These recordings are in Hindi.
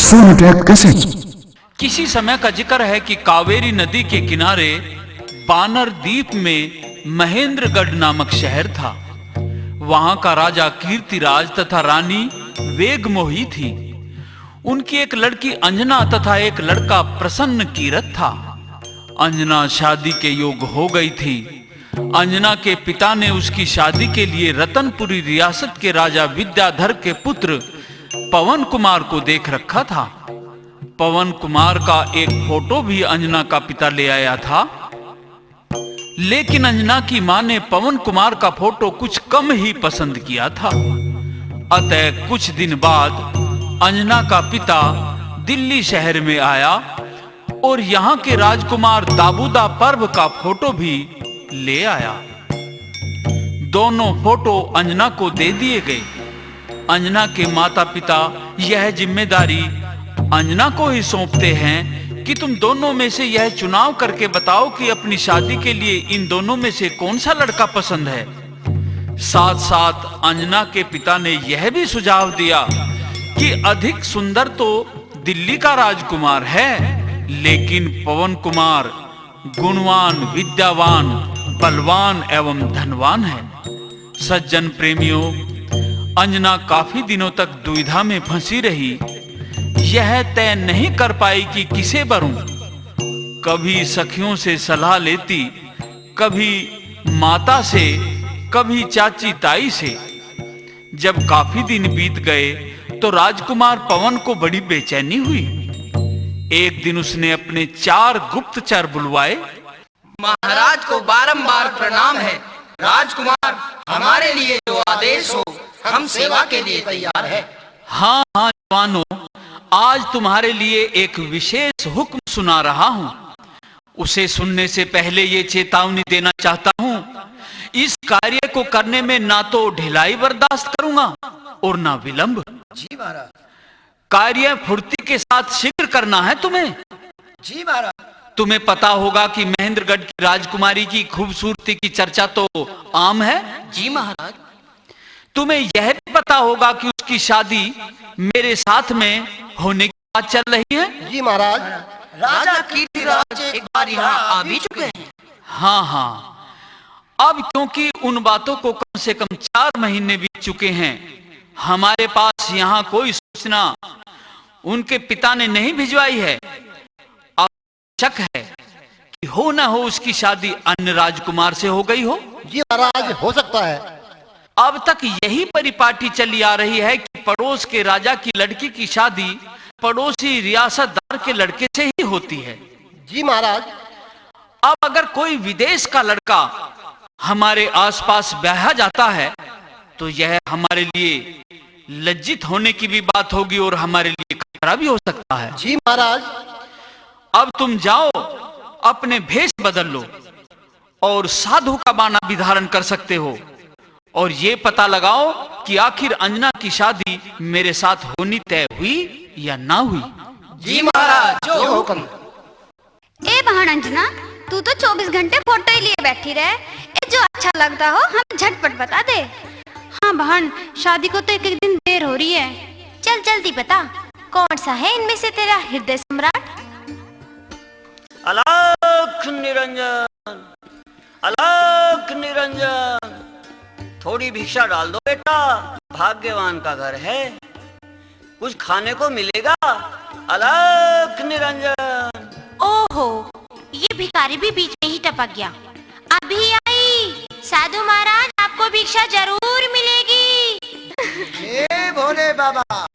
सोनोट्रैक कैसेट। किसी समय का जिक्र है कि कावेरी नदी के किनारे बानर द्वीप में महेंद्रगढ़ नामक शहर था। वहां का राजा कीर्तिराज तथा रानी वेगमोही थी। उनकी एक लड़की अंजना तथा एक लड़का प्रसन्न कीरत था। अंजना शादी के योग हो गई थी। अंजना के पिता ने उसकी शादी के लिए रतनपुरी रियासत के राजा विद्याधर के पुत्र पवन कुमार को देख रखा था। पवन कुमार का एक फोटो भी अंजना का पिता ले आया था, लेकिन अंजना की मां ने पवन कुमार का फोटो कुछ कम ही पसंद किया था। अतः कुछ दिन बाद अंजना का पिता दिल्ली शहर में आया और यहाँ के राजकुमार दाबूदा पर्व का फोटो भी ले आया। दोनों फोटो अंजना को दे दिए गए। अंजना के माता पिता यह जिम्मेदारी अंजना को ही सौंपते हैं कि तुम दोनों में से यह चुनाव करके बताओ कि अपनी शादी के लिए इन दोनों में से कौन सा लड़का पसंद है। साथ साथ अंजना के पिता ने यह भी सुझाव दिया कि अधिक सुंदर तो दिल्ली का राजकुमार है, लेकिन पवन कुमार गुणवान, विद्यावान, बलवान एवं धनवान है। सज्जन प्रेमियों, अंजना काफी दिनों तक दुविधा में फंसी रही। यह तय नहीं कर पाई कि किसे वरूं। कभी सखियों से सलाह लेती, कभी माता से, कभी चाची ताई से। जब काफी दिन बीत गए तो राजकुमार पवन को बड़ी बेचैनी हुई। एक दिन उसने अपने 4 गुप्तचर बुलवाए। महाराज को बारंबार प्रणाम है। राजकुमार, हमारे लिए जो आदेश हो, हम सेवा के लिए तैयार है। हाँ हाँ जवानों, आज तुम्हारे लिए एक विशेष हुक्म सुना रहा हूँ। उसे सुनने से पहले ये चेतावनी देना चाहता हूँ, इस कार्य को करने में ना तो ढिलाई बर्दाश्त करूंगा और ना विलंब। जी महाराज। कार्य फुर्ती के साथ शीघ्र करना है तुम्हें। जी महाराज। तुम्हें पता होगा कि महेंद्रगढ़ की राजकुमारी की खूबसूरती की चर्चा तो आम है। जी महाराज। तुम्हें यह भी पता होगा कि उसकी शादी मेरे साथ में होने की बात चल रही है। जी महाराज। राजा कीर्तिराज एक बार यहाँ आ भी चुके हैं। हाँ हाँ, अब क्योंकि उन बातों को कम से कम 4 महीने बीत चुके हैं, हमारे पास यहाँ कोई सूचना उनके पिता ने नहीं भिजवाई है। अब शक है कि हो ना हो उसकी शादी अन्य राजकुमार से हो गई हो। जी महाराज, हो सकता है। अब तक यही परिपाटी चली आ रही है कि पड़ोस के राजा की लड़की की शादी पड़ोसी रियासतदार के लड़के से ही होती है। जी महाराज। अब अगर कोई विदेश का लड़का हमारे आसपास ब्याहा जाता है तो यह हमारे लिए लज्जित होने की भी बात होगी और हमारे लिए खतरा भी हो सकता है। जी महाराज। अब तुम जाओ, अपने भेष बदल लो और साधु का बाना भी धारण कर सकते हो और ये पता लगाओ कि आखिर अंजना की शादी मेरे साथ होनी तय हुई या ना हुई। जी महाराज, जो हुक्म। ए बहन अंजना, तू तो 24 घंटे फोटो ही लिए बैठी रहे। ए जो अच्छा लगता हो हमें झटपट बता दे। हाँ बहन, शादी को तो एक दिन देर हो रही है। चल जल्दी बता, कौन सा है इनमें से तेरा हृदय सम्राट? अलख निरंजन, अलख निरंजन, थोड़ी भिक्षा डाल दो बेटा, भाग्यवान का घर है, कुछ खाने को मिलेगा। अलख निरंजन। ओहो, ये भिखारी भी बीच में ही टपक गया। अभी आई। साधु महाराज, आपको भिक्षा जरूर मिलेगी। ए भोले बाबा।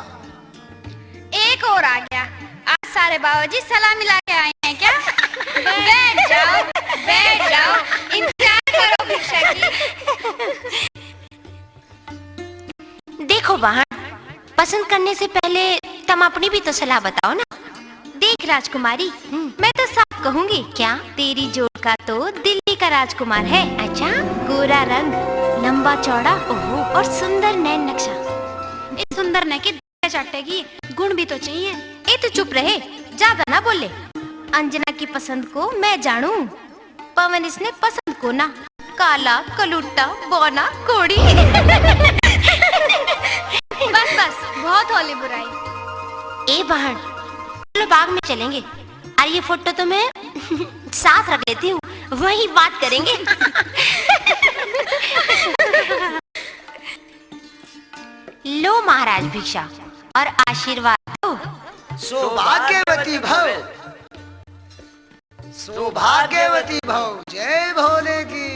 एक और आ गया। आज सारे बाबाजी सलामी ला के आए हैं क्या? बैठ जाओ, बैठ जाओ, इंतजार करो भिक्षा की। देखो बहन, पसंद करने से पहले तुम अपनी भी तो सलाह बताओ ना। देख राजकुमारी, मैं तो साफ कहूंगी, क्या तेरी जोड़ का तो दिल्ली का राजकुमार है। अच्छा? गोरा रंग, लंबा चौड़ा, ओहो, और सुंदर नैन नक्शा। इस सुंदर ने की चट्टेगी, गुण भी तो चाहिए। ए तू चुप रहे, ज्यादा ना बोले। अंजना की पसंद को मैं जानू, पवन इसने पसंद को ना। काला, कलुट्टा, बौना, कोड़ी। बस बस, बहुत होली बुराई। ए बहन, चलो बाग में चलेंगे। और ये फोटो तो मैं साथ रख लेती हूँ, वही बात करेंगे। लो महाराज भिक्षा और आशीर्वाद दो। सौभाग्यवती भव, सौभाग्यवती भव, जय भोले की।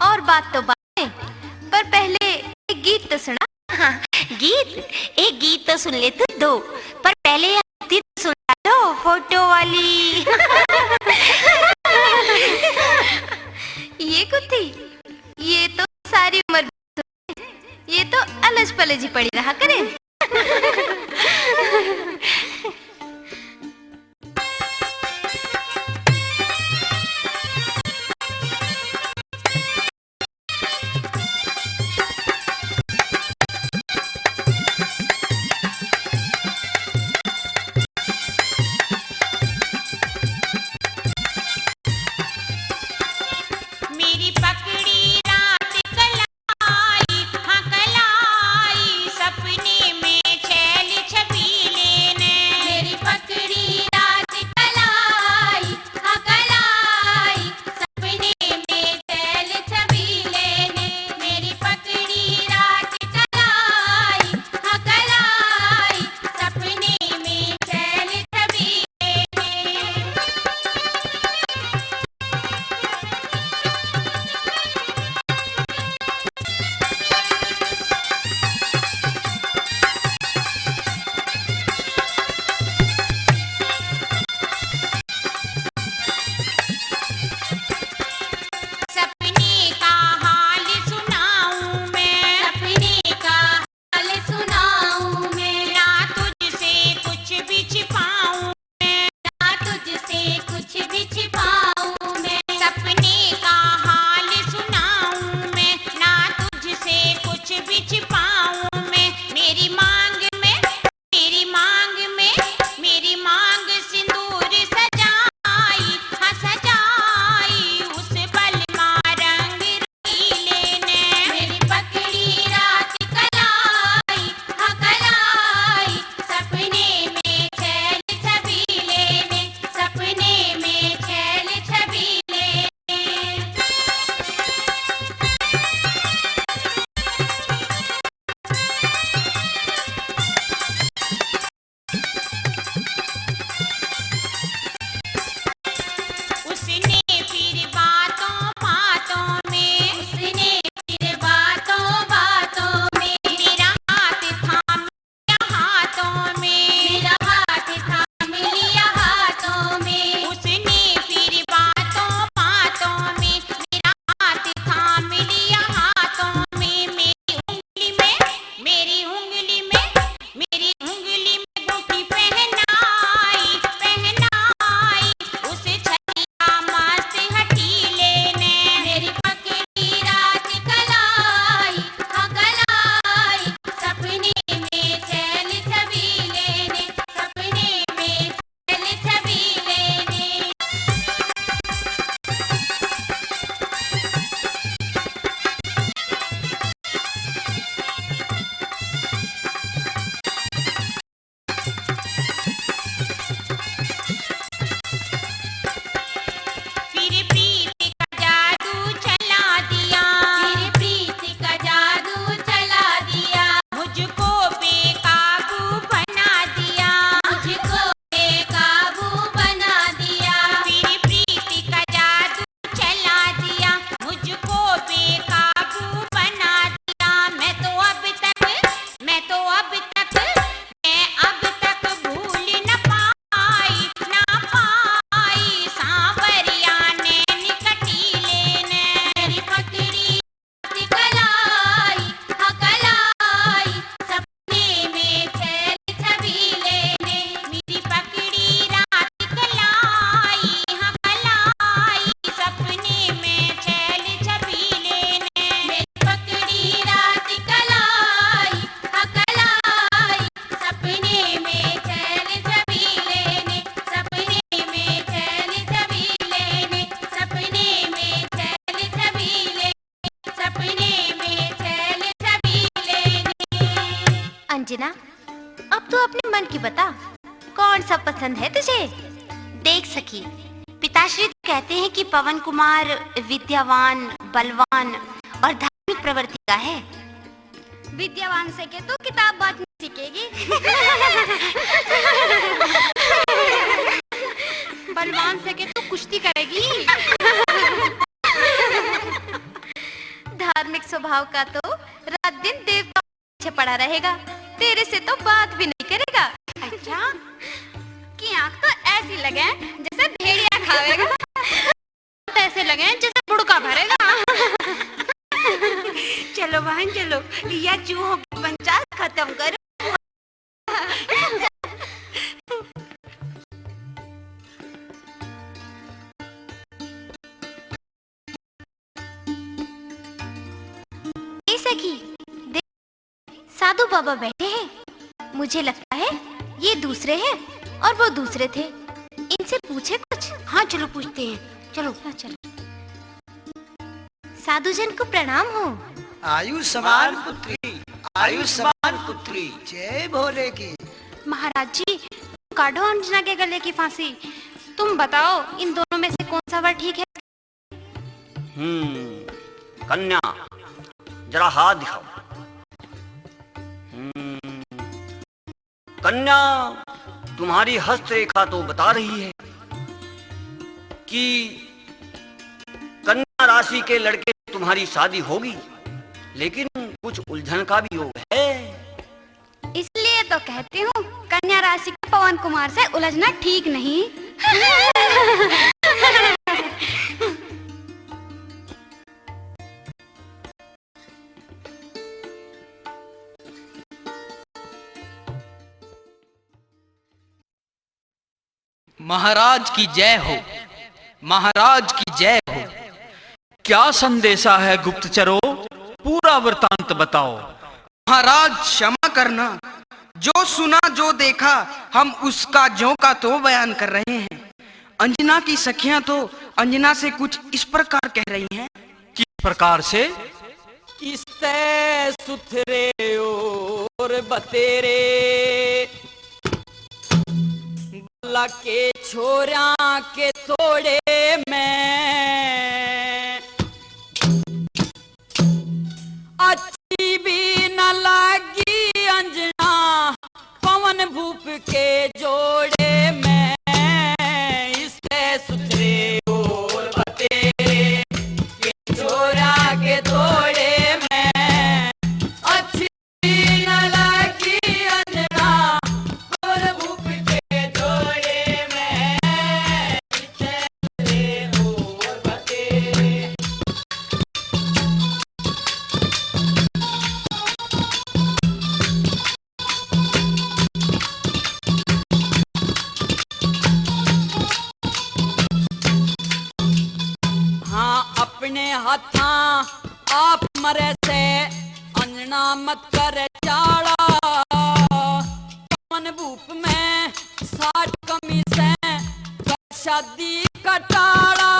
और बात तो बात है, पर पहले एक गीत तो सुना। हाँ, एक गीत तो सुन ले तो दो, पर पहले आरती तो सुना दो फोटो वाली। ये कुत्ती, ये तो सारी उम्र, ये तो अलज पलज ही पड़ी रहा करे। मेरी पकड़ी रात कलाई, हाँ कलाई, सपने में छैल छबीले ने। अंजना, अब तू अपने मन की बता, कौन सा पसंद है तुझे? देख सखी, पिताश्री तो कहते हैं कि पवन कुमार विद्यावान, बलवान और धार्मिक प्रवृत्ति का है। विद्यावान से के तो किताब बांटनी सीखेगी। बलवान से के तो कुश्ती करेगी। धार्मिक स्वभाव का तो रात दिन देवता पीछे पड़ा रहेगा, तेरे से तो बात भी नहीं करेगा। अच्छा, कि आँख तो ऐसी लगे जैसे भेड़िया खावेगा, ऐसे लगे जैसे बुड़का भरेगा। चलो बहन चलो, या चूहों की पंचायत खत्म करो। सखी देख, साधु बाबा बैठे हैं, मुझे लगता है ये दूसरे हैं और वो दूसरे थे। इनसे पूछे कुछ। हाँ चलो पूछते हैं, चलो। हाँ चलो। साधु जन को प्रणाम हो। आयुष्मान पुत्री, आयुष्मान पुत्री, जय भोले की। महाराज जी, काटो अंजना के गले की फांसी। तुम बताओ, इन दोनों में से कौन सा वर ठीक है? कन्या, जरा हाथ दिखाओ। कन्या, तुम्हारी हस्तरेखा तो बता रही है कि कन्या राशि के लड़के से तुम्हारी शादी होगी, लेकिन कुछ उलझन का भी योग है। इसलिए तो कहती हूँ कन्या राशि के पवन कुमार से उलझना ठीक नहीं। महाराज की जय हो, महाराज की जय हो। क्या संदेशा है गुप्तचरों? पूरा वृतांत बताओ। महाराज क्षमा करना, जो सुना जो देखा हम उसका ज्यों का तो बयान कर रहे हैं। अंजना की सखियां तो अंजना से कुछ इस प्रकार कह रही हैं। किस प्रकार से? किस्ते सुथरे और बतेरे, बल्ला के छोरा के तोड़े में, अच्छी भी न लगी अंजना पवन भूप के जोड़े में। इससे सुथरे और बतेरे के छोरा के तोड़े में, अच्छी न लगी अंजना पवन भूप के जोड़े में। इससे सुथरे और बतेरे। हाँ, अपने हाथा आप मरे से अंजना मत करे चाड़ा। पवन भूप में 60 कमी से कर शादी कटाड़ा।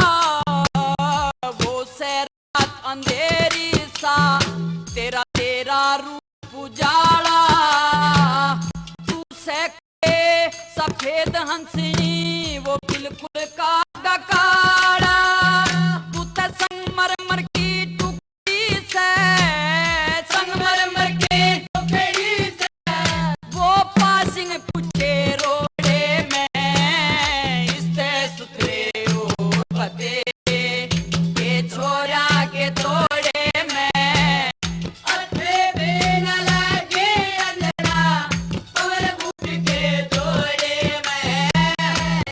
वो से रात अंधेरी सा तेरा तेरा रूप उजाड़ा। तू से के सफेद हंसनी वो बिल्कुल का डकाड़ा। तू ते संगमरमर की टुकड़ी से, संगमरमर की टुकड़ी से वो पासिंग पूछे रोड़े में। इससे सुथरे और बतेरे के छोरा के तोड़े में, अच्छे भी न लगे अंजना पवन भूप के जोड़े में।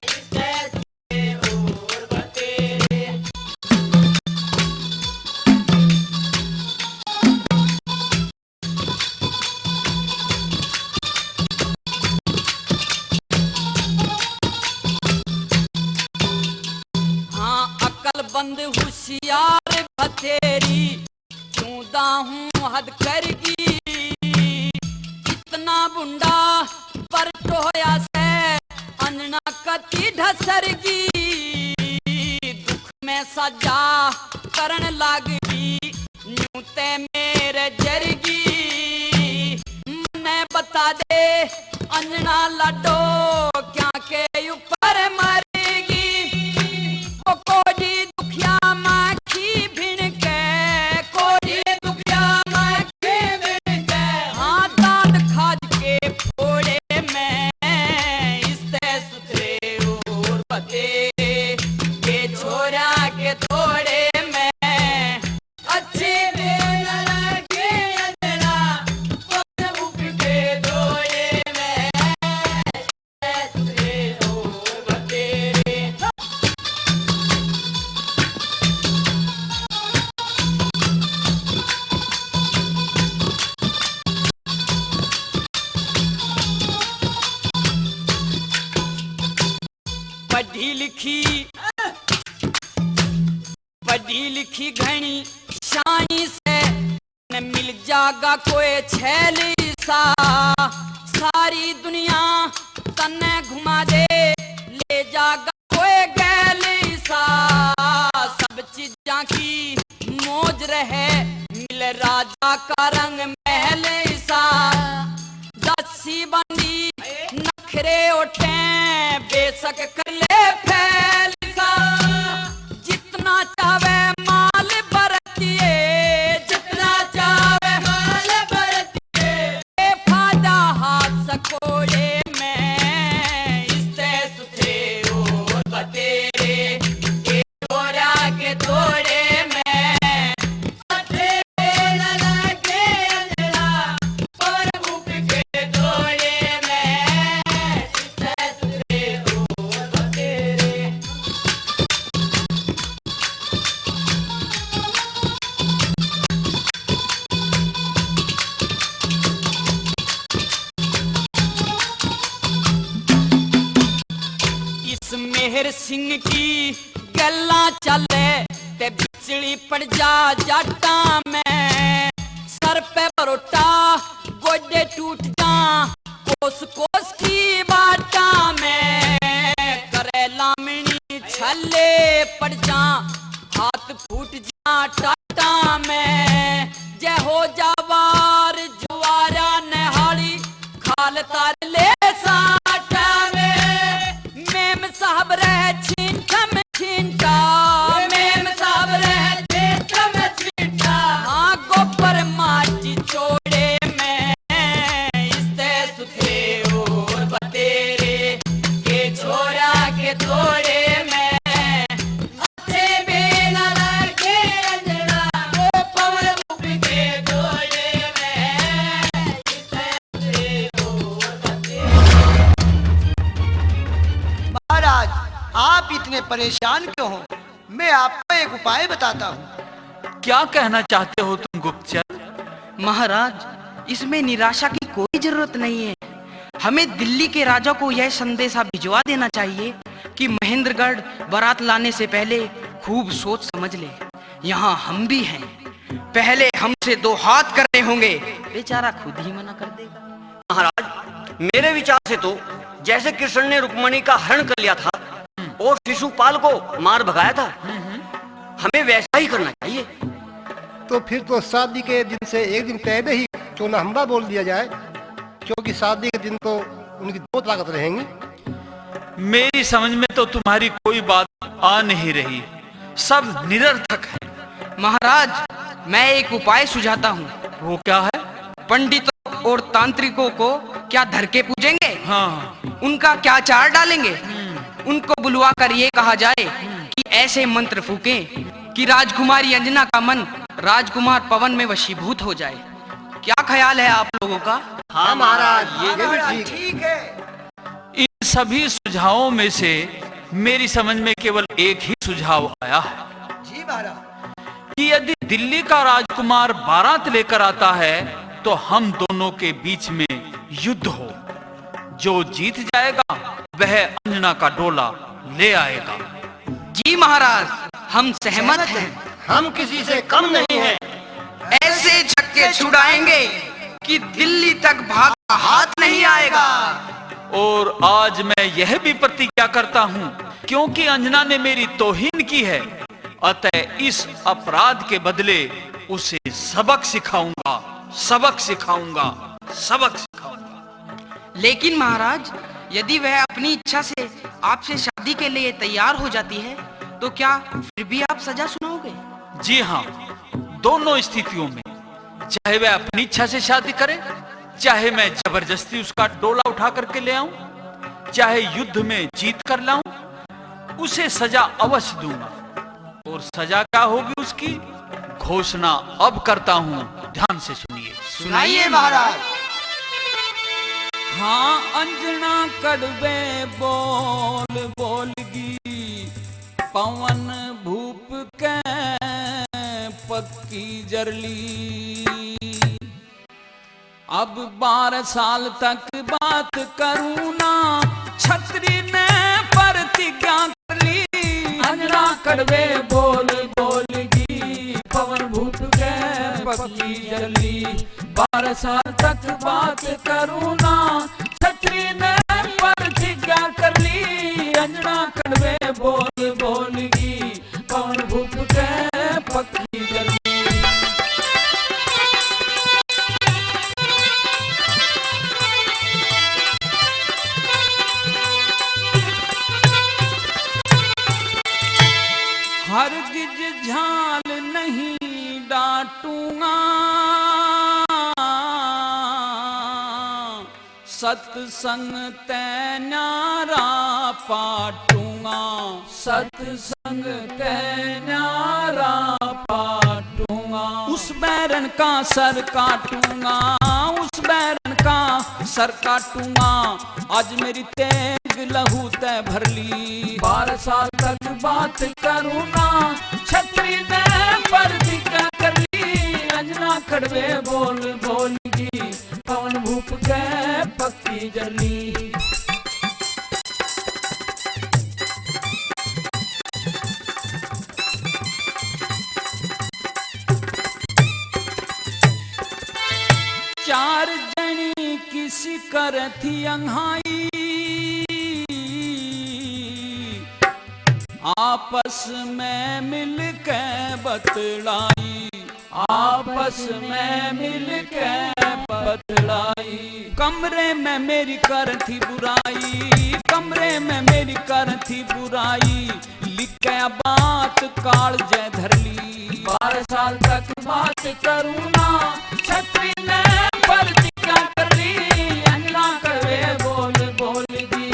इससे सुथरे और बतेरे। हाँ, अक्लमंद होशियार बतेरी, चूदा हूँ हद करगी। इतना बुंडा पर टोया से अंजना कति ढसरगी। दुख में सजा करण लागगी, न्यूते मेरे जरगी। मैं बता लाडो क्या के ऊपर मरेगी वो कोडी दुखिया माखी भिन के कोडी दुखिया माखी भिन के हाँ दांत खाज के फोड़े में इससे सुथरे और बतेरे के छोरा के थोड़े में अच्छी दिन लगे अंजना प्रभु के दोड़े में सुथरे और बतेरे पढ़ी लिखी घनी शानी से न मिल जागा कोई छैली सा सारी दुनिया तन्ने घुमा दे ले जागा कोई गैली सा सब चीजा की मौज रहे मिल राजा का रंग महल सा दसी बंदी नखरे उठे बेशक कर ले फैल सा जितना चावे माल बरतिए जितना चावे माल बरतिए फायदा हाथ सकोड़े में इससे सुथरे और बतेरे के छोरा के थोड़े में अच्छे न लगे अंजना प्रभु के दोड़े में इससे सुथरे और बतेरे इस मेहर सिंह की गल्ला चले ते बिचड़ी पड़ जा जाटा में सर पे परोटा गोडे टूट जा कोस कोस की बाटा में करे लामणी छले पड़ जा हाथ फूट जा टाटा में जय हो जावार जुआरा नहाली खाल तार ले साटा में मेम साहब रह छींटा मेम साहब रह छींटा हाँ गोबर माची चोड़े में इससे सुथरे और बतेरे के छोरा के थोड़े में अच्छे बेला लगे अंजना वो पवन मुख के दोड़े में इससे सुथरे और बतेरे महाराज आप इतने परेशान क्यों हो? मैं आपको एक उपाय बताता हूँ। क्या कहना चाहते हो तुम गुप्तचर? महाराज इसमें निराशा की कोई जरूरत नहीं है। हमें दिल्ली के राजा को यह संदेशा भिजवा देना चाहिए कि महेंद्रगढ़ बारात लाने से पहले खूब सोच समझ ले। यहाँ हम भी हैं, पहले हमसे 2 हाथ करने होंगे। बेचारा खुद ही मना कर देगा। महाराज मेरे विचार से तो जैसे कृष्ण ने रुक्मणी का हरण कर लिया था और शिशुपाल को मार भगाया था हमें वैसा ही करना चाहिए। तो फिर तो शादी के दिन से एक दिन पहले ही क्यों ना हमला बोल दिया जाए, क्योंकि शादी के दिन तो उनकी 2 ताकत रहेंगी। मेरी समझ में तो तुम्हारी कोई बात आ नहीं रही, सब निरर्थक है। महाराज मैं एक उपाय सुझाता हूँ। वो क्या है? पंडितों और तांत्रिकों को क्या धर के पूजेंगे? हाँ। उनका क्या चार डालेंगे? उनको बुलवा कर ये कहा जाए कि ऐसे मंत्र फूकें कि राजकुमारी अंजना का मन राजकुमार पवन में वशीभूत हो जाए। क्या ख्याल है आप लोगों का? हाँ महाराज ये भी ठीक है। इन सभी सुझावों में से मेरी समझ में केवल एक ही सुझाव आया है जी महाराज। कि यदि दिल्ली का राजकुमार बारात लेकर आता है तो हम दोनों के बीच में युद्ध हो। जो जीत जाएगा वह अंजना का डोला ले आएगा। जी महाराज हम सहमत हैं। हम किसी से कम नहीं हैं। ऐसे छक्के छुड़ाएंगे कि दिल्ली तक भागा हाथ नहीं आएगा। और आज मैं यह भी प्रतिज्ञा करता हूँ, क्योंकि अंजना ने मेरी तौहीन की है, अतः इस अपराध के बदले उसे सबक सिखाऊंगा, सबक सिखाऊंगा, सबक सिखाऊंगा। लेकिन महाराज यदि वह अपनी इच्छा से आपसे शादी के लिए तैयार हो जाती है तो क्या फिर भी आप सजा सुनाओगे? जी हाँ, दोनों स्थितियों में, चाहे वह अपनी इच्छा से शादी करे, चाहे मैं जबरदस्ती उसका डोला उठा करके ले आऊं, चाहे युद्ध में जीत कर लाऊं, उसे सजा अवश्य दूंगा। और सजा क्या होगी उसकी घोषणा अब करता हूं, ध्यान से सुनिए। सुनाइए महाराज। हाँ अंजना कड़वे बोल बोलगी, पवन भूप के पक्की जरली। अब 12 साल तक बात करूं ना, छतरी ने प्रतिज्ञा कर ली। अंजना कड़वे बोल बोलगी, पवन भूप के पक्की जरली। 12 साल तक बात करूं ना, छतरी ने प्रतिज्ञा कर ली। अंजना कड़वे बोल बोलगी, पवन भूप के पक्की जरली। हरगिज झाल नहीं डांटूंगा, सत्संग तै न्यारा पाटूंगा। सत्संग तै न्यारा पाटूंगा। उस बैरन का सर काटूंगा, उस बैरन का सर काटूंगा। आज मेरी तेग लहू तय भर ली। 12 साल तक बात करूं ना, छतरी ने प्रतिज्ञा कर ली। अंजना कड़वे बोल बोलगी, पवन भूप के पक्की जरली। चार जनी किसी कर थी अंघाई, आपस में मिल के बतलाई। आपस में मिल के बतलाई। कमरे में मेरी कर थी बुराई, कमरे में मेरी कर थी बुराई। लिख के बात काल जय धर ली। 12 साल तक बात करूं ना, छतरी ने प्रतिज्ञा कर ली। अंजना कड़वे बोल बोलगी,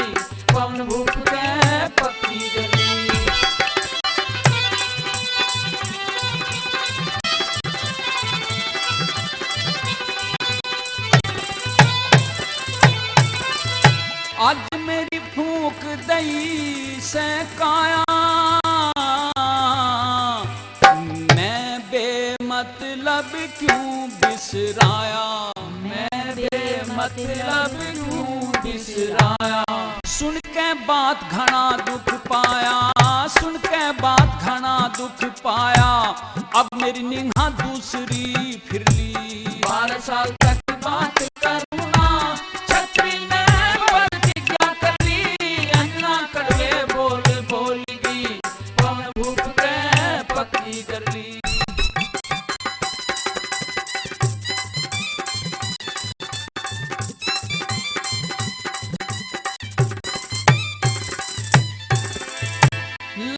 पवन भूप के पक्की जरली। आज मेरी फूंक दई से काया, मैं बेमतलब क्यों बिसराया। मैं बेमतलब क्यों बिसराया। सुन के बात घना दुख पाया, सुन के बात घना दुख पाया। अब मेरी निगाह दूसरी फिर ली। 12 साल तक बात करूं ना, छतरी ने प्रतिज्ञा कर ली। अंजना कड़वे बोल बोलगी, पवन भूप के पक्की जरली।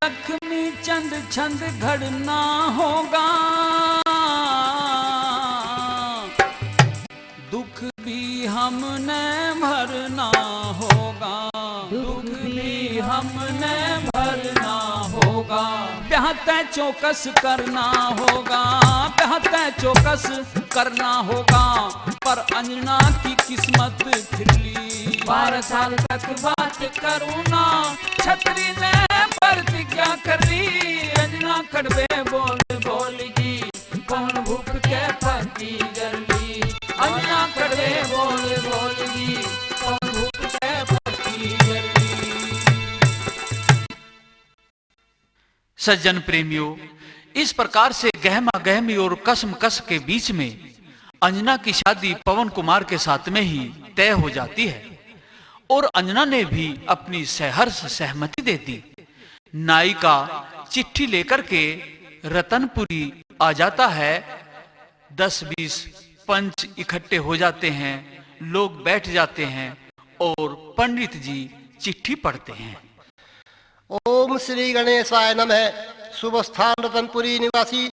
लक्ष्मी चंद छंद घड़ना होगा, दुख भी हमने भरना होगा। दुख भी हमने भरना होगा। ब्याह तय चौकस करना होगा, ब्याह तय चौकस करना होगा। पर अंजना की किस्मत फिर ली। 12 साल तक बात करूं ना, छतरी ने प्रतिज्ञा कर ली। अंजना कड़वे बोल बोलगी, पवन भूप के पक्की जरली। अंजना कड़वे बोल बोलगी, पवन भूप के पक्की जरली। सज्जन प्रेमियों, इस प्रकार से गहमा गहमी और कसम कस के बीच में अंजना की शादी पवन कुमार के साथ में ही तय हो जाती है और अंजना ने भी अपनी सहर्ष सहमति दे दी। नायिका चिट्ठी लेकर के रतनपुरी आ जाता है। 10-20 पंच इकट्ठे हो जाते हैं, लोग बैठ जाते हैं और पंडित जी चिट्ठी पढ़ते हैं। ओम श्री गणेशाय नमः। शुभ स्थान रतनपुरी निवासी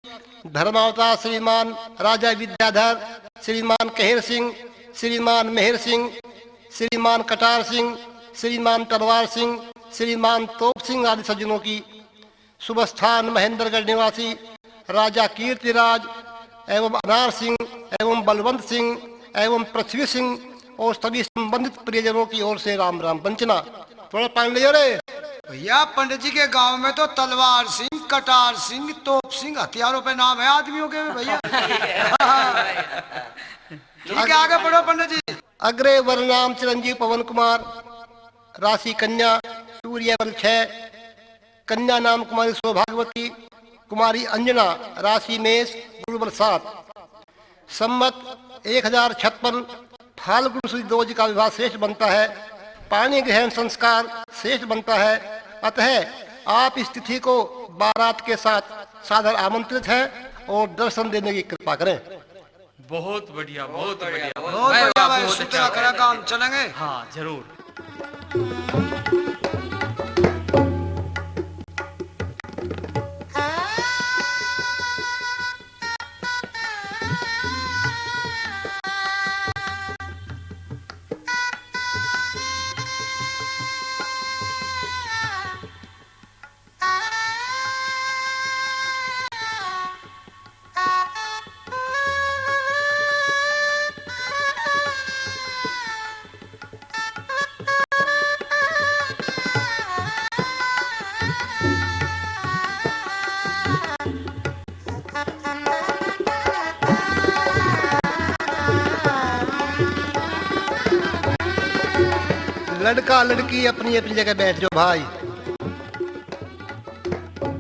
धर्मावतार श्रीमान राजा विद्याधर, श्रीमान कहेर सिंह, श्रीमान मेहर सिंह, श्रीमान कटार सिंह, श्रीमान तलवार सिंह, श्रीमान तोप सिंह आदि सज्जनों की। शुभ स्थान महेंद्रगढ़ निवासी राजा कीर्तिराज एवं अनार सिंह एवं बलवंत सिंह एवं पृथ्वी सिंह और सभी संबंधित प्रियजनों की ओर से राम राम पंचना। थोड़ा पानी ले रे भैया, पंडित जी के गांव में तो तलवार सिंह, कटार सिंह, तोप सिंह हथियारों पे नाम है आदमियों के भैया। ठीक है, आगे बढ़ो पंडित जी। अग्रे वर्णाम चिरंजीव पवन कुमार, राशि कन्या, सूर्य बल 6, कन्या नाम कुमारी सौभाग्यवती, कुमारी अंजना, राशि मेष, गुरुबल 7, सम्मत 1056 फाल्गुन शुद्ध 2 का विवाह श्रेष्ठ बनता है। पानी ग्रहण संस्कार श्रेष्ठ बनता है। अतः आप इस तिथि को बारात के साथ सादर आमंत्रित हैं और दर्शन देने की कृपा करें। बहुत बढ़िया, बहुत बढ़िया, बहुत बढ़िया भाई, सूत्रा करा काम, चलेंगे। हाँ जरूर। लड़का लड़की अपनी अपनी जगह बैठ जाओ भाई।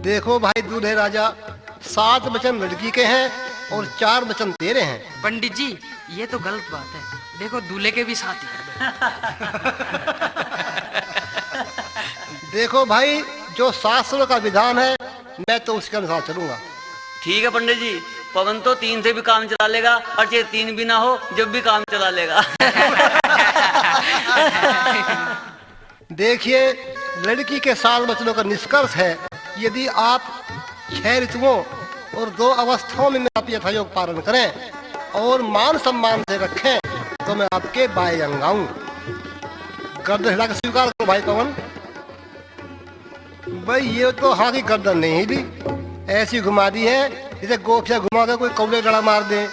देखो भाई दूल्हे राजा, 7 वचन लड़की के हैं और 4 वचन तेरे हैं। पंडित जी ये तो गलत बात है, देखो दूल्हे के भी साथ ही देखो भाई, जो शास्त्रों का विधान है मैं तो उसके अनुसार चलूंगा। ठीक है पंडित जी, पवन तो 3 से भी काम चला लेगा और चाहे 3 भी ना हो जब भी काम चला लेगा। देखिए, लड़की के 7 वचनों का निष्कर्ष है, यदि आप 6 ऋतुओं और 2 अवस्थाओं में आप यथायोग पालन करें और मान सम्मान से रखें तो मैं आपके बाएं अंग आऊं। गर्दन हिला के स्वीकार करो भाई पवन। भाई ये तो हाँ की गर्दन नहीं हिली, ऐसी घुमा दी है जैसे गोपिया घुमा के कोई कौले डड़ा मार दे।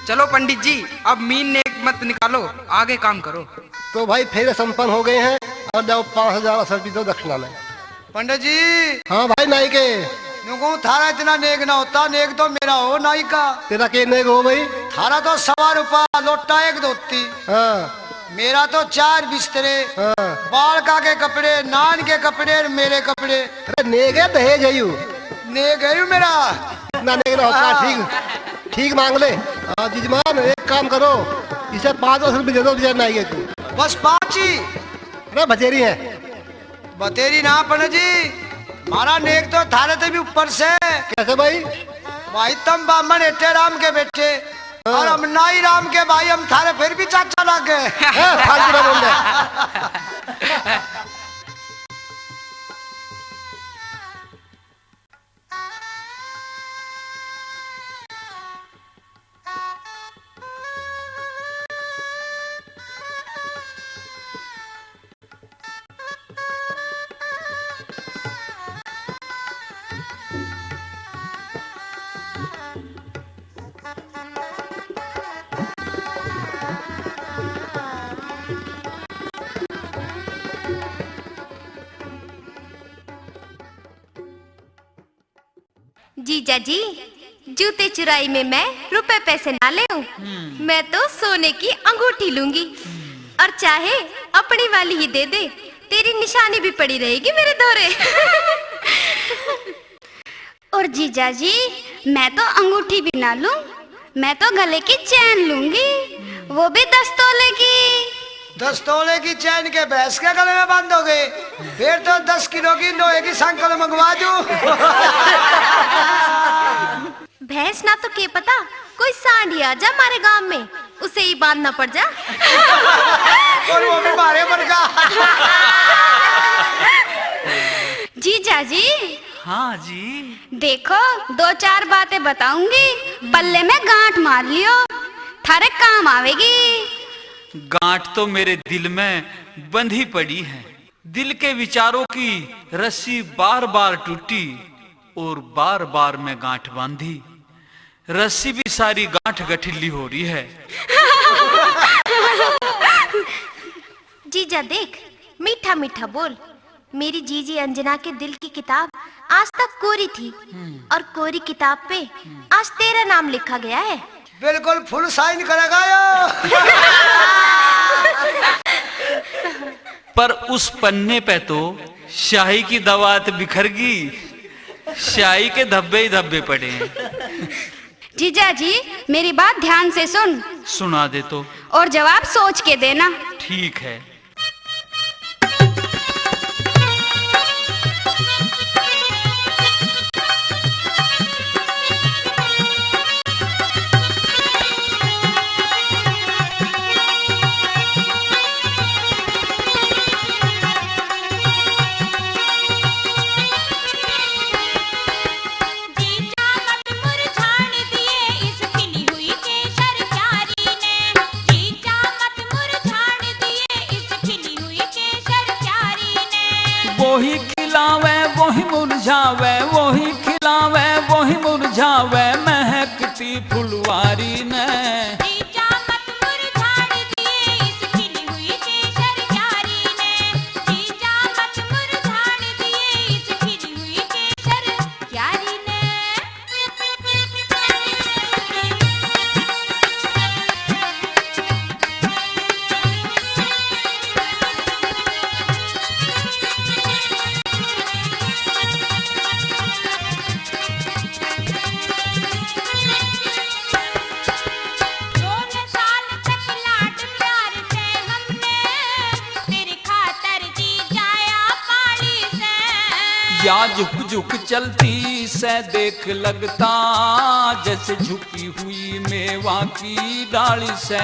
चलो पंडित जी, अब मीन नेक मत निकालो, आगे काम करो। तो भाई फेरे संपन्न हो गए हैं और जाओ 5000 असर भी दो दक्षिणा में। पंडित जी, हाँ भाई नाई के, नुको थारा इतना नेक ना होता, नेक तो मेरा हो नाई का। तेरा के नेक हो भाई? थारा तो 1.25 रुपया लोटा 1 धोती। हाँ मेरा तो 4 बिस्तरे, हाँ। बालका के कपड़े, नान के कपड़े और मेरे कपड़े। अरे नेक है दहेज है यू, नेक है यू मेरा। इतना नेक ना होता। ठीक ठीक मांग ले। हाँ जिजमान, एक काम करो, इसे 5 रुपये दे दो बेचारे नाई के तू। बस 5 ही? अरे बचेरी है। बतेरी ना पंडित जी, मारा नेक तो थारे से भी ऊपर से। कैसे भाई? भाई तुम बामन एटे राम के बेटे और हम नाई राम के भाई, हम थारे फिर भी चाचा लग गए। फालतू ना बोल रहे। जीजा जी, जूते चुराई में मैं रुपए पैसे ना ले, मैं तो सोने की अंगूठी लूंगी और चाहे अपनी वाली ही दे दे, तेरी निशानी भी पड़ी रहेगी मेरे दोहरे। और जीजा जी, मैं तो अंगूठी भी ना लूं, मैं तो गले की चैन लूंगी, वो भी 10 तोले की। 10 तोले की चैन के भैंस के गले में बांधोगे? फिर तो 10 किलो की लोहे की सांकल मंगवा दूं। भैंस ना तो के पता, कोई सांड आ जा हमारे गांव में, उसे ही बांधना पड़ जा। और वो भी मारे मर जा। जीजा जी, हाँ जी। देखो 2-4 बातें बताऊंगी, पल्ले में गांठ मार लियो, थारे काम आवेगी। गांठ तो मेरे दिल में बंधी पड़ी है। दिल के विचारों की रस्सी बार बार टूटी और बार बार मैं गांठ बांधी। रस्सी भी सारी गांठ गठिली हो रही है। जीजा देख, मीठा मीठा बोल। मेरी जीजी अंजना के दिल की किताब आज तक कोरी थी और कोरी किताब पे आज तेरा नाम लिखा गया है। बिल्कुल फुल साइन करेगा पर उस पन्ने पे तो शाही की दवात बिखर गई। शाही के धब्बे ही धब्बे पड़े हैं। जीजा जी, मेरी बात ध्यान से सुन। सुना दे तो। और जवाब सोच के देना। ठीक है। वही खिलावे वही मुरझावे, वही खिलावे वही मुरझावे, महकती फुलवारी ने। या झुक झुक चलती से देख लगता, जैसे झुकी हुई मेवा की डाली से।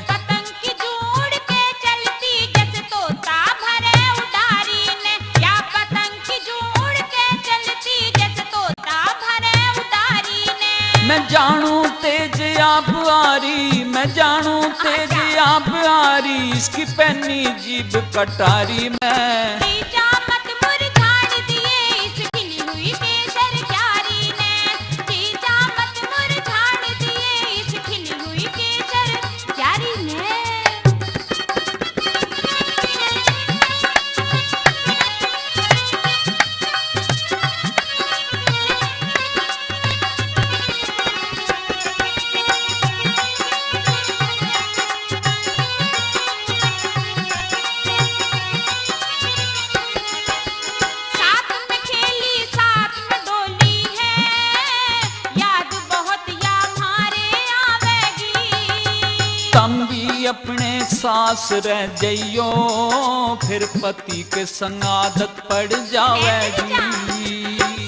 पतंग की जोड़ के चलती जैसे तोता भरे उडारी ने, या पतंग की जोड़ के चलती जैसे तोता भरे उडारी ने। मैं जानू तेज आप आरी, मैं जानू तेज आप आरी, इसकी पैनी जीभ कटारी में। अपने सास रह जइयो, फिर पति के संग आदत पड़ जावेगी।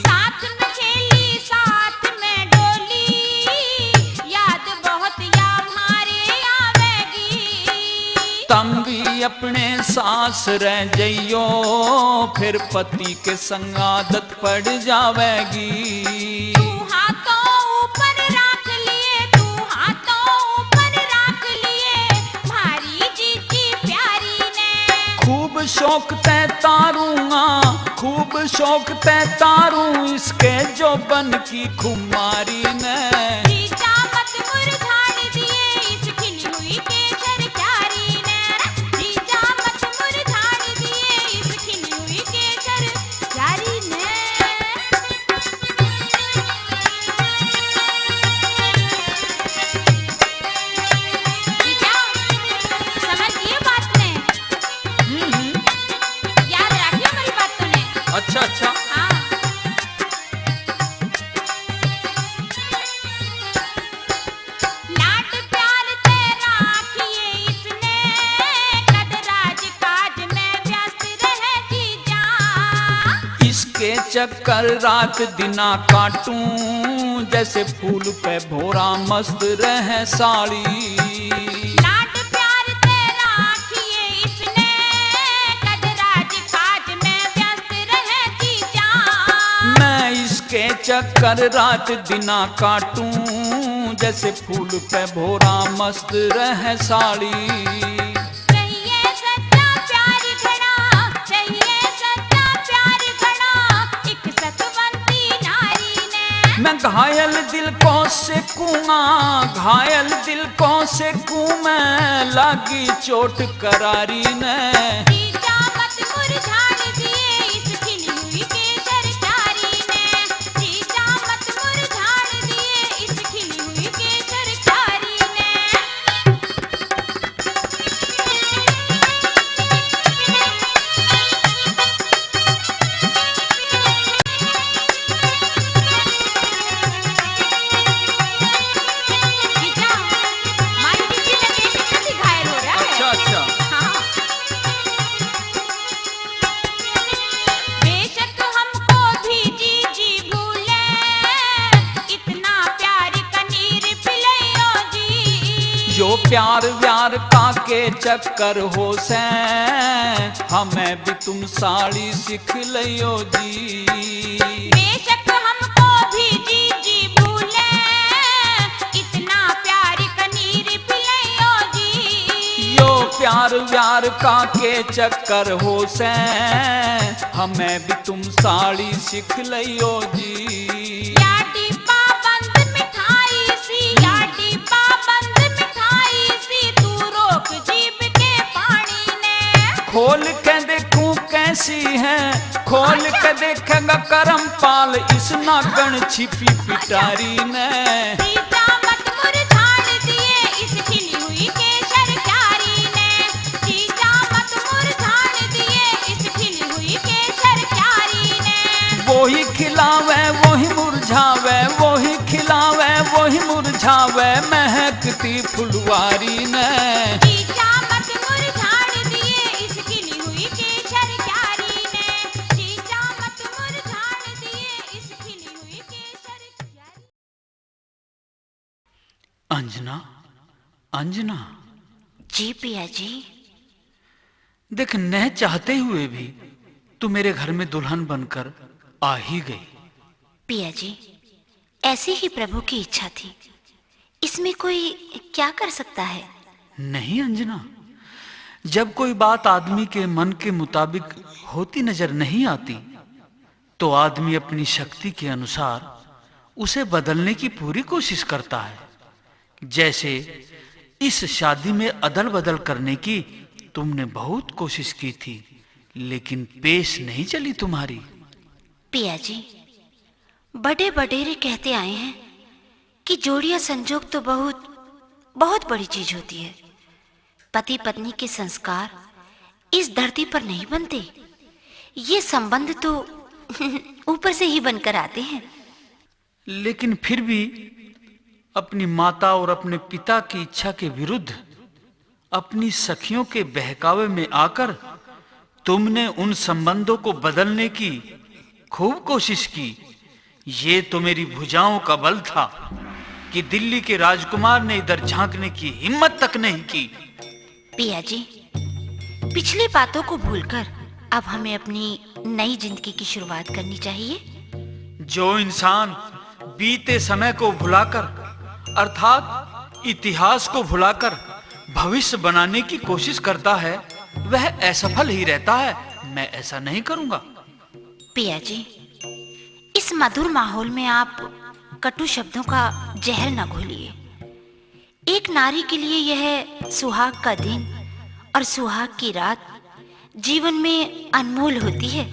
साथ में खेली साथ में डोली, याद बहुत हमारे आवेगी। तम भी अपने सास रह जइयो, फिर पति के संग आदत पड़ जावेगी। शौक तय तारूंगा, खूब शौक तय तारूं, इसके जोबन की खुमारी ने। अच्छा अच्छा। हाँ। चक्कर रात दिना काटूं, जैसे फूल पे भोरा मस्त रहे साड़ी। लाड प्यार तेरा किए इसने, कदराज काज में व्यस्त रहे जीजा। मैं इसके चक्कर रात दिना काटूं, जैसे फूल पे भोरा मस्त रहे साड़ी। चाहिए सच्चा प्यार घड़ा, चाहिए सच्चा प्यार घड़ा, एक सतवंती नारी ने। मैं घायल दिल को सेकूंगा, घायल दिल को सेकूं मैं, लागी चोट करारी ने। जीजा मत मुरझाड़ दिए इस खिली हुई केसर क्यारी ने। जीजा मत मुरझाड़ दिए इस खिली हुई केसर क्यारी ने। जीजा, माई जी लगे कितनी घायल हो रहा है। अच्छा अच्छा। हाँ। बेशक हमको भी जी भूले, इतना प्यार कनीर पिलयो जी। जो प्यार व्यार का के चक्कर हो से, हमें भी तुम साड़ी सिख लियो जी। बेशक हमको भी जी भूले, इतना प्यार कनीर पिलयो जी। यो प्यार व्यार का के चक्कर हो से, हमें भी तुम साड़ी सिख लियो जी। या डिब्बा बंद मिठाई सी, या डिब्बा बंद मिठाई सी, तू रोक जीभ के पानी ने। खोल के देखूं कैसी है, खोल के देखेगा करम पाल इस नागण छिपी पिटारी ने। जीजा मत मुरझाड़ दिए इस खिली हुई केसर क्यारी ने। जीजा मत मुरझाड़ दिए इस खिली हुई केसर क्यारी ने। वही खिलावे वही मुरझावे, वही खिलावे वही मुरझावे, महकती फुलवारी ने। जीजा मत मुरझाड़ दिए इस खिली हुई केसर क्यारी ने। जीजा मत मुरझाड़ दिए इस खिली हुई केसर क्यारी। अंजना, अंजना, जी पिया जी। देख न चाहते हुए भी तू मेरे घर में दुल्हन बनकर आ ही गई। पिया जी, ऐसी ही प्रभु की इच्छा थी, इसमें कोई क्या कर सकता है। नहीं अंजना, जब कोई बात आदमी के मन के मुताबिक होती नजर नहीं आती, तो आदमी अपनी शक्ति के अनुसार उसे बदलने की पूरी कोशिश करता है। जैसे इस शादी में अदल बदल करने की तुमने बहुत कोशिश की थी, लेकिन पेश नहीं चली तुम्हारी। पिया जी, बड़े बडेरे कहते आए हैं कि जोड़िया संजोग तो बहुत बहुत बड़ी चीज होती है। पति पत्नी के संस्कार इस धरती पर नहीं बनते, ये संबंध तो ऊपर से ही बनकर आते हैं। लेकिन फिर भी अपनी माता और अपने पिता की इच्छा के विरुद्ध अपनी सखियों के बहकावे में आकर तुमने उन संबंधों को बदलने की खूब कोशिश की। ये तो मेरी भुजाओं का बल था कि दिल्ली के राजकुमार ने इधर झांकने की हिम्मत तक नहीं की। पिया जी, पिछली बातों को भूलकर अब हमें अपनी नई जिंदगी की शुरुआत करनी चाहिए। जो इंसान बीते समय को भुलाकर अर्थात इतिहास को भुलाकर भविष्य बनाने की कोशिश करता है, वह असफल ही रहता है। मैं ऐसा नहीं करूंगा। पिया जी, इस मधुर माहौल में आप कटु शब्दों का जहर न घोलिए। एक नारी के लिए यह सुहाग का दिन और सुहाग की रात जीवन में अनमोल होती है।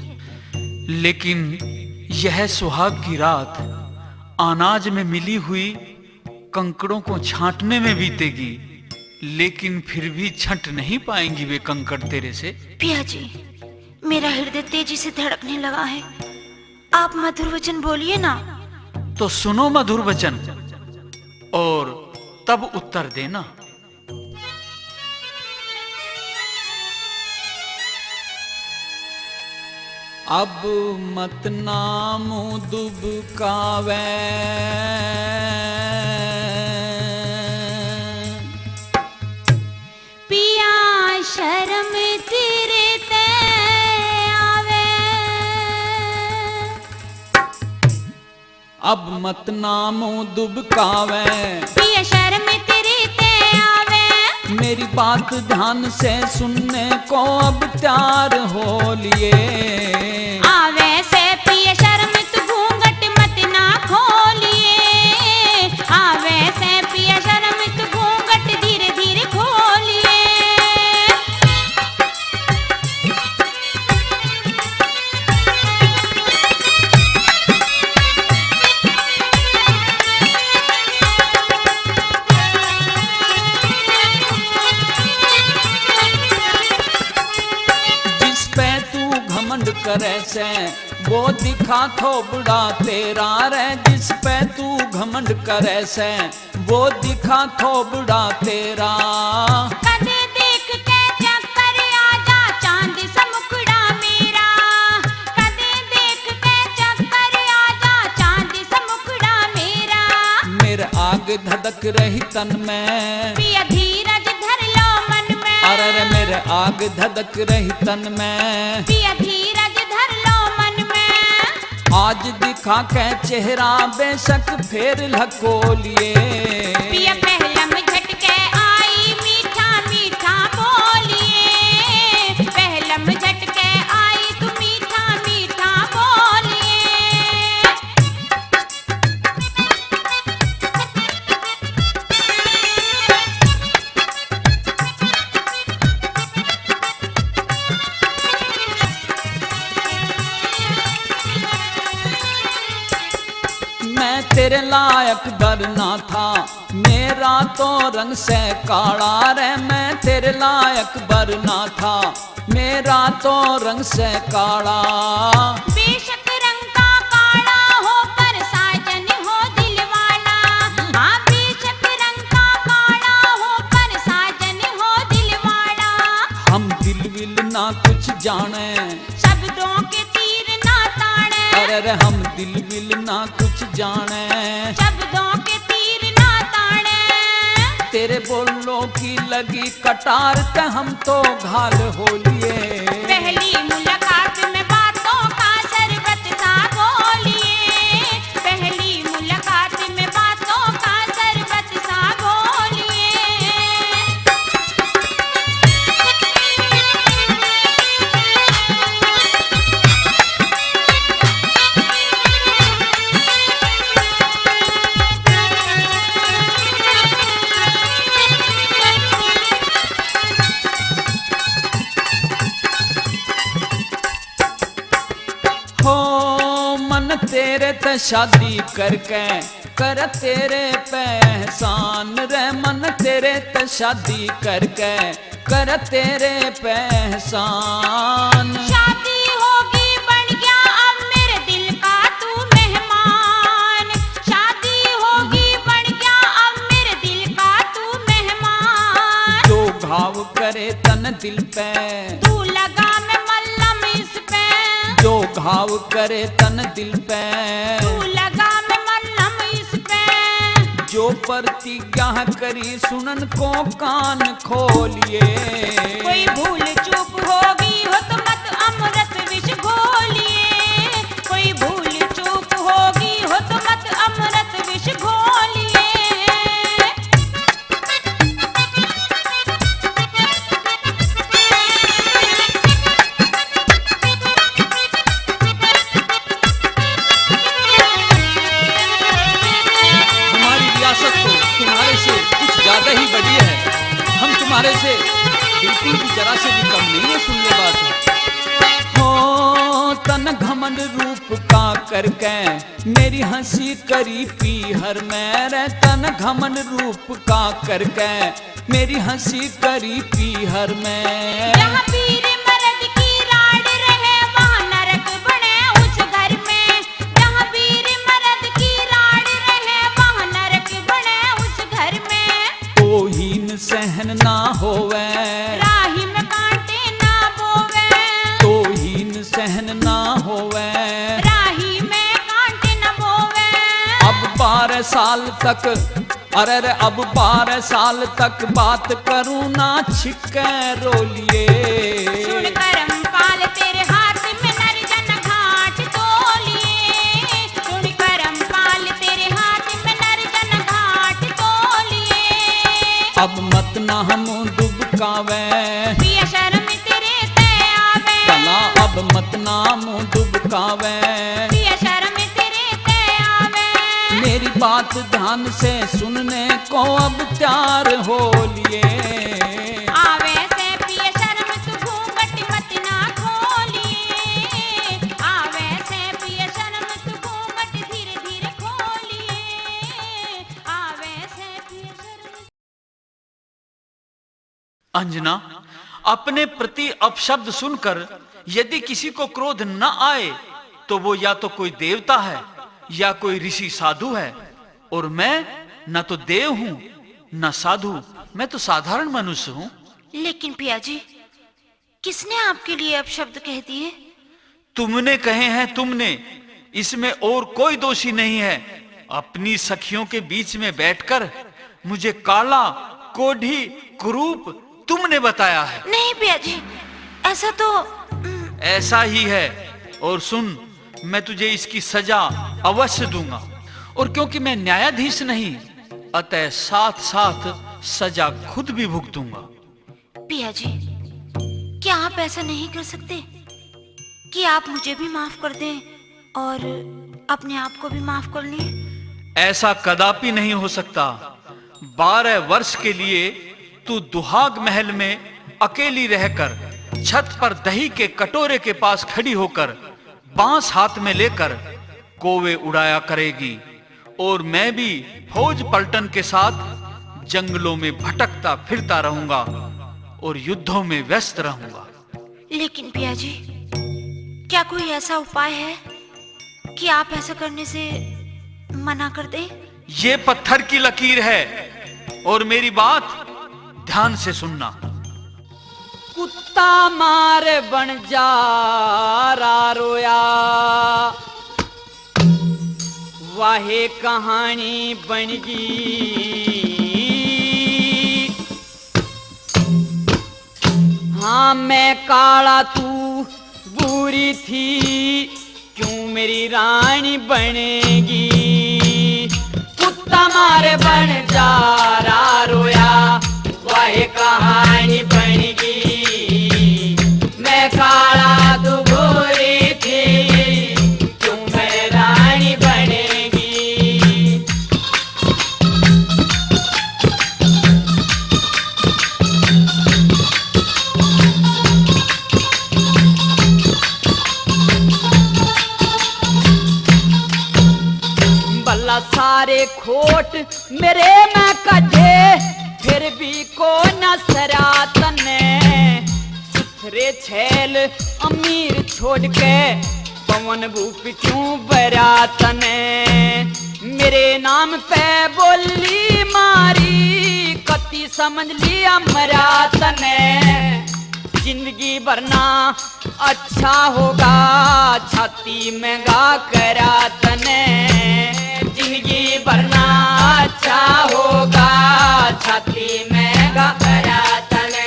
लेकिन यह सुहाग की रात अनाज में मिली हुई कंकड़ों को छांटने में बीतेगी, लेकिन फिर भी छंट नहीं पाएंगी वे कंकड़ तेरे से। पिया जी, मेरा हृदय तेजी से धड़कने लगा है, आप मधुर वचन बोलिए ना। तो सुनो मधुर वचन और तब उत्तर देना। अब मत नाम दुबकावे, पिया शर्म तेरे ते आवे, अब मत नाम दुबकावे, पिया शर्म तेरे ते आवे। मेरी बात ध्यान से सुनने को अब तैयार हो लिए। आवे से पिया शर्म तू घूंघट मत ना खोलिए, आवे से पिया शर्म तू घूंघट धीरे धीरे खोलिए। जिस पे तू घमंड करे से वो दिखा थोबड़ा तेरा रे, जिस पे तू घमंड करे से वो दिखा थोबड़ा तेरा। कदे देख के चक्कर आजा चांद सा मुखड़ा मेरा, कदे देख के चक्कर आजा चांद सा मुखड़ा मेरा। मेरे आग धधक रही तन में, पिया धीरज धर लो मन में, अरे रे मेरे आग धधक रही तन में। पिया धीरज धर लो मन में। आज दिखा के चेहरा बेशक फेर लको लिए। पिया पहलम झटके आई मीठा मीठा बोलिए, पहलम झटके आई तू मीठा मीठा बोलिए। मैं तेरे लायक डरना था, मेरा तो रंग से काला रे। मैं तेरे लायक बरना था, मेरा तो रंग से काला। बेशक रंग का काला हो पर साजन हो दिलवाला, हाँ बेशक रंग का काला हो पर साजन हो दिलवाला। हम दिल विल ना कुछ जाने, शब्दों के तीर ना ताने, अरे रे हम दिल विल ना कुछ जाने। शब्दों के तीर ना ताने। तेरे बोलों की लगी कटार ते हम तो घाल हो लिए। पहली मुलाकात में बातों का शरबत सा घोलिए, पहली मुलाकात में बातों का शरबत सा घोलिए। हो मन तेरे ते शादी करके कर तेरे पे एहसान रे। मन तेरे ते शादी करके कर तेरे पे एहसान। शादी होगी बन गया अब मेरे दिल का तू मेहमान, शादी होगी बन गया अब मेरे दिल का तू मेहमान। जो घाव करे तन दिल पे, तू लगा मैं मल्लम इस पे, जो घाव करे तन दिल पे। तू लगा मैं मल्लम इस पे। जो प्रतिज्ञा करी सुनन को कान खोलिए। कोई भूल चूक होगी हो तो मत अमृत विष घोलिए, कोई भूल चूक होगी हो तो मत अमृत विष घोलिए। हमारी रियासत तो तुम्हारे से कुछ ज्यादा ही बड़ी है, हम तुम्हारे से बिल्कुल भी जरा से भी कम नहीं है। सुन ले बात हो तन घमंड रूप का करके मेरी हंसी करी पीहर में रे। तन घमंड रूप का करके मेरी हंसी करी पीहर में। जहाँ पीर मर्द की राड रहे वहाँ नरक बने उस घर में, जहाँ पीर मर्द की राड रहे वहाँ नरक बने उस घर में। तो हीन सहन ना होवे, राही में कांटे ना बोवे, तो हीन सहन ना हो 12 साल तक, अरे रे अब 12 साल तक बात करूं ना छिके रोलिए। सुन करम पाल तेरे हाथ में नरजन घाट तोलिए, सुन करम पाल तेरे हाथ में नरजन घाट तोलिए। अब मत ना हम दुबकावे, पिया शर्म तेरे ते आवे, चला अब मत ना मुँह दुबकावे। पिया शर्म तेरे ते आवे। मेरी बात ध्यान से सुनने को अब तैयार हो लिए। आवे से पिया शर्म तू घूंघट मत ना खोलिए, आवे से पिया शर्म तू घूंघट धीरे धीरे खोलिए, आवे से पिया शर्म। अंजना, अपने प्रति अपशब्द सुनकर यदि किसी को क्रोध न आए तो वो या तो कोई देवता है या कोई ऋषि साधु है, और मैं न तो देव हूं न साधु, मैं तो साधारण मनुष्य हूं। लेकिन पिया जी, किसने आपके लिए अपशब्द कह दिए? तुमने कहे हैं, तुमने, इसमें और कोई दोषी नहीं है। अपनी सखियों के बीच में बैठकर मुझे काला, कोढ़ी, कुरूप तुमने बताया है। नहीं पिया जी, ऐसा तो ऐसा ही है, और सुन, मैं तुझे इसकी सजा अवश्य दूंगा, और क्योंकि मैं न्यायाधीश नहीं, अतः साथ साथ सजा खुद भी भुगतूंगा। पिया जी, क्या आप ऐसा नहीं कर सकते कि आप मुझे भी माफ कर दें और अपने आप को भी माफ कर लें? ऐसा कदापि नहीं हो सकता। 12 वर्ष के लिए तू दुहाग महल में अकेली रहकर छत पर दही के कटोरे के पास खड़ी होकर बांस हाथ में लेकर कोवे उड़ाया करेगी, और मैं भी फौज पलटन के साथ जंगलों में भटकता फिरता रहूंगा और युद्धों में व्यस्त रहूंगा। लेकिन पिया जी, क्या कोई ऐसा उपाय है कि आप ऐसा करने से मना कर दें? ये पत्थर की लकीर है, और मेरी बात ध्यान से सुनना। कुत्ता मार बन जा रोया, वाहे कहानी बन गई। हाँ मैं काला, तू बुरी थी, क्यों मेरी रानी बनेगी? कुत्ता मार बन जा रोया, वाहे कहानी बन गई। मैं काला, तू गोरी थी, क्यों मैं रानी बनेगी? बल्ला सारे खोट मेरे में कढ़े, फिर भी को न सरातने। सुथरे छैल अमीर छोड़ के पवन भूप क्यों बरातने? मेरे नाम पे बोली मारी, कति समझ लिया मरातने। जिंदगी भरना अच्छा होगा, छाती में गा करातने। जिंदगी भरना अच्छा होगा, छाती में गा करातने।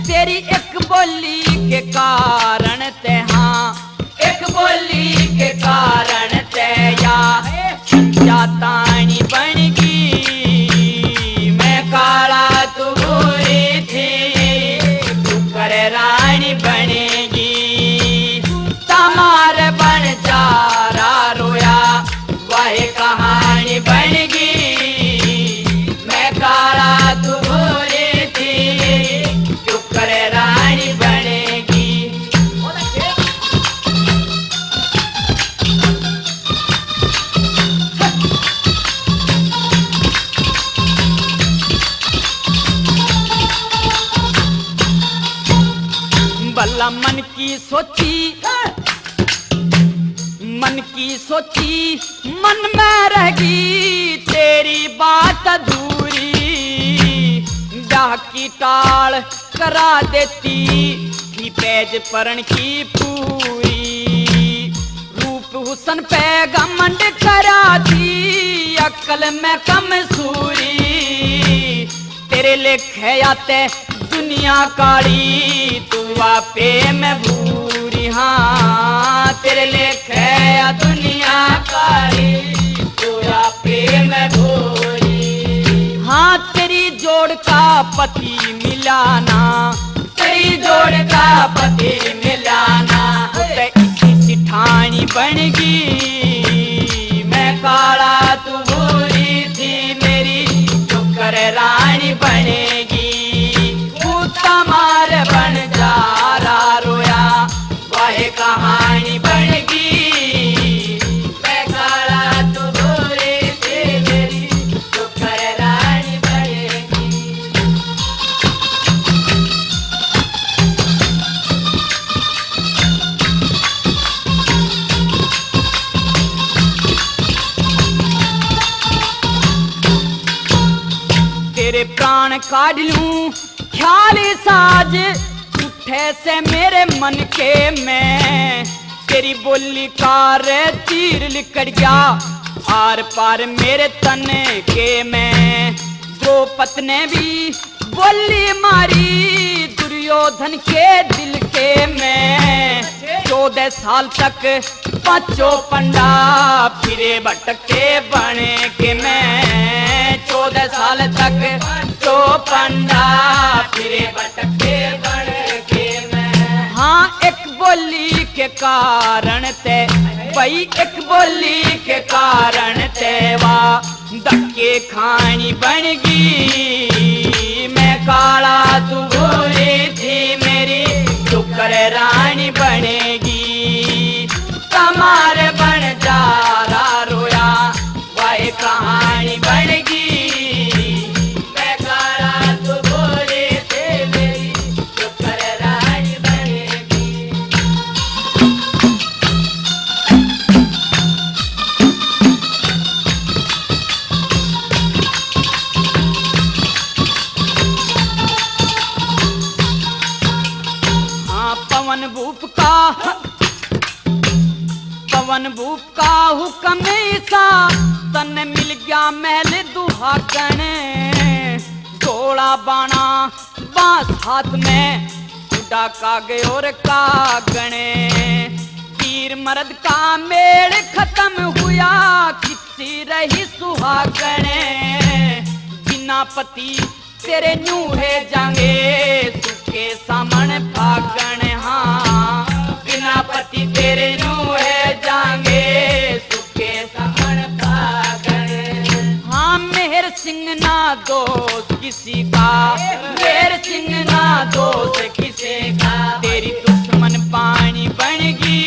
तेरी एक बोली के कारण ते, हाँ एक बोली के कारण ते या जातानी बन गई। मैं काला, तू गोरी थी, तू कर रानी बनेगी। तमार बन जा रोया, वह कहानी बनेगी। मैं काला, तू गोरी थी, तू कर रानी बनेगी। बल्ला मन की सोची, मन की सोची मन में रहेगी, तेरी बात अधूरी। ब्याह की टाल करा देती, थी पेज परण की पूरी। रूप हुसन पे घमंड करा दी, अकल में कम सूरी, तेरे लेखे आते दुनिया काली, तू आपे में भूरी। हाँ तेरे लेखे आ दुनिया काली, तू आपे में भूरी। हाँ तेरी जोड़ का पति मिलाना, तेरी जोड़ का पति मिलाना, ते इसी सिठानी बनगी। मैं काला तू भूरी थी मेरी, तू कर रानी बनेगी। तू तमार बन जा रा रोया, वह कहानी बनेगी। मैं काला तू भूरी थी मेरी, तू कर रानी बनेगी। तेरे प्राण काढ़ लूं ख्याल साज, उठे से मेरे मन के में। तेरी बोली कार तीर लिकड़ गया, आर पार मेरे तन के में। द्रौपद ने भी बोली मारी, दुर्योधन के दिल के में। 14 साल तक पांचों पंडा फिरे भटके बने के मैं। 14 साल तक तो पंडा फिरे भटके बने के मैं। हाँ एक बोली के कारण ते भाई, एक बोली के कारण ते वाह धक्के खानी बनगी। मैं काला तू भूरी थी मेरी, तू कर रानी बनेगी। कमार बन जा रा रोया, वह कहानी बनेगी। मैं काला तू भूरी थी मेरी, तू कर रानी बनेगी। हाँ पवन भूप का हुक्म ईसा, तन मिल गया महल दुहागन। घोड़ा बाणा बांस हाथ में, उड़ा कागे और कागने। तीर मर्द का मेल खत्म हुआ, किसी रही सुहागने। बिना पति तेरे नूहे जांगे, सुखे सामन फागण। हाँ बिना पति तेरे नूहे जांगे, सुखे सामन फागण। हाँ मेहर सिंह ना दोष किसी का, मेहर सिंह ना दोष किसी का। तेरी दुश्मन पानी बनगी,